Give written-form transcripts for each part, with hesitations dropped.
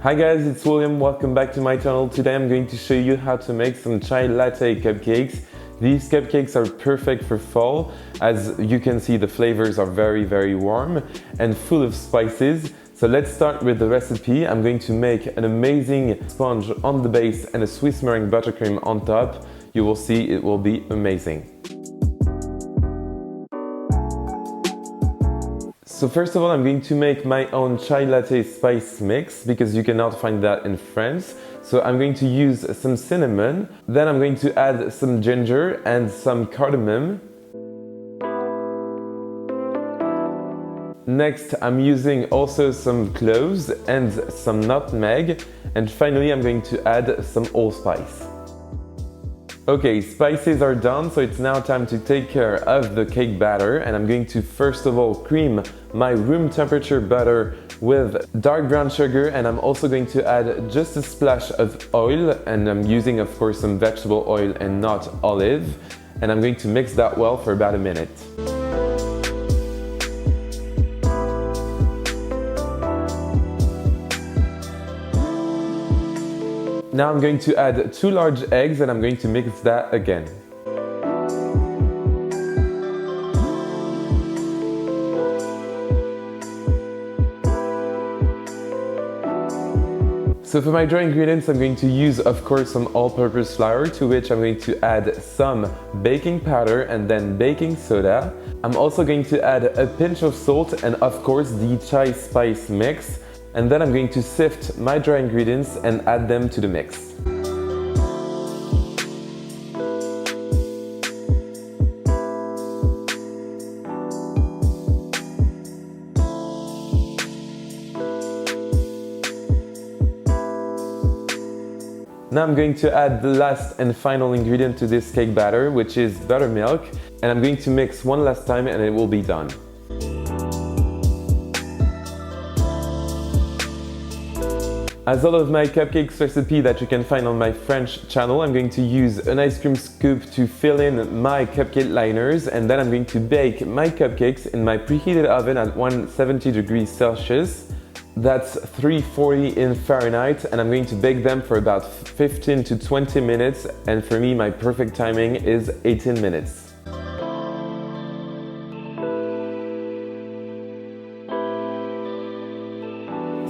Hi guys, it's William, welcome back to my channel. Today I'm going to show you how to make some chai latte cupcakes. These cupcakes are perfect for fall. As you can see, the flavors are very warm and full of spices. So let's start with the recipe. I'm going to make an amazing sponge on the base and a Swiss meringue buttercream on top. You will see it will be amazing. So first of all, I'm going to make my own chai latte spice mix because you cannot find that in France. So I'm going to use some cinnamon, then I'm going to add some ginger and some cardamom. Next, I'm using also some cloves and some nutmeg, and finally I'm going to add some allspice. Okay, spices are done, so it's now time to take care of the cake batter, and I'm going to first of all cream my room temperature butter with dark brown sugar, and I'm also going to add just a splash of oil, and I'm using of course some vegetable oil and not olive, and I'm going to mix that well for about a minute. Now I'm going to add 2 large eggs and I'm going to mix that again. So for my dry ingredients, I'm going to use, of course, some all-purpose flour, to which I'm going to add some baking powder and then baking soda. I'm also going to add a pinch of salt and, of course, the chai spice mix. And then I'm going to sift my dry ingredients and add them to the mix. Now I'm going to add the last and final ingredient to this cake batter, which is buttermilk, and I'm going to mix one last time and it will be done. As all of my cupcakes recipe that you can find on my French channel, I'm going to use an ice cream scoop to fill in my cupcake liners, and then I'm going to bake my cupcakes in my preheated oven at 170 degrees Celsius. That's 340 in Fahrenheit, and I'm going to bake them for about 15 to 20 minutes, and for me my perfect timing is 18 minutes.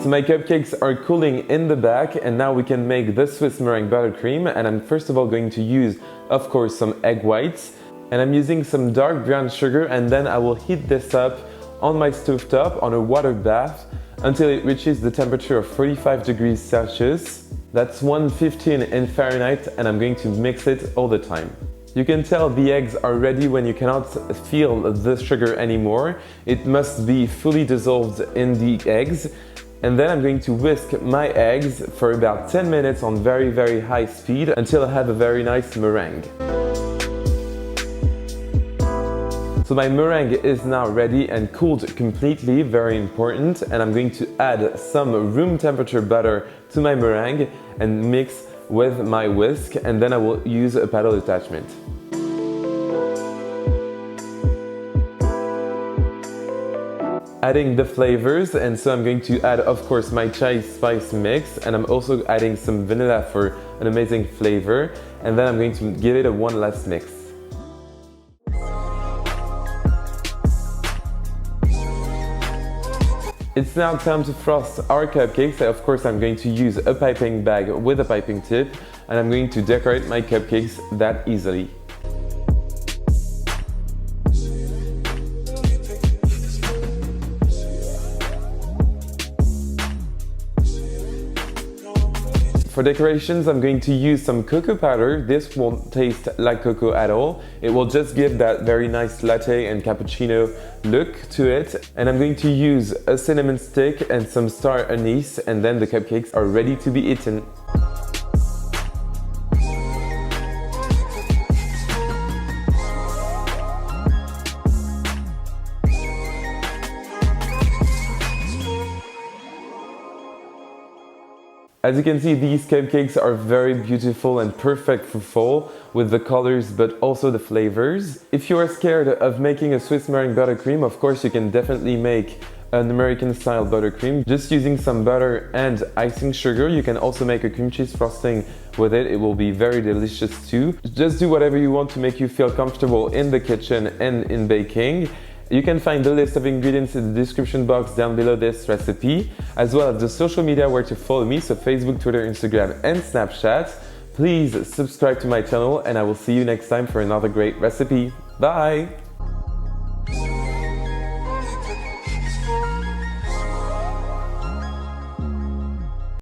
So my cupcakes are cooling in the back, and now we can make the Swiss meringue buttercream, and I'm first of all going to use, of course, some egg whites, and I'm using some dark brown sugar, and then I will heat this up on my stovetop on a water bath until it reaches the temperature of 45 degrees Celsius. That's 115 in Fahrenheit, and I'm going to mix it all the time. You can tell the eggs are ready when you cannot feel the sugar anymore. It must be fully dissolved in the eggs. And then I'm going to whisk my eggs for about 10 minutes on very high speed until I have a very nice meringue. So my meringue is now ready and cooled completely, very important, and I'm going to add some room temperature butter to my meringue and mix with my whisk, and then I will use a paddle attachment. Adding the flavors, and so I'm going to add, of course, my chai spice mix, and I'm also adding some vanilla for an amazing flavor, and then I'm going to give it a one last mix. It's now time to frost our cupcakes. Of course, I'm going to use a piping bag with a piping tip, and I'm going to decorate my cupcakes that easily. For decorations, I'm going to use some cocoa powder. This won't taste like cocoa at all. It will just give that very nice latte and cappuccino look to it. And I'm going to use a cinnamon stick and some star anise, and then the cupcakes are ready to be eaten. As you can see, these cupcakes are very beautiful and perfect for fall with the colors but also the flavors. If you are scared of making a Swiss meringue buttercream, of course you can definitely make an American style buttercream, just using some butter and icing sugar. You can also make a cream cheese frosting with it. It will be very delicious too. Just do whatever you want to make you feel comfortable in the kitchen and in baking. You can find the list of ingredients in the description box down below this recipe, as well as the social media where to follow me, so Facebook, Twitter, Instagram, and Snapchat. Please subscribe to my channel, and I will see you next time for another great recipe. Bye!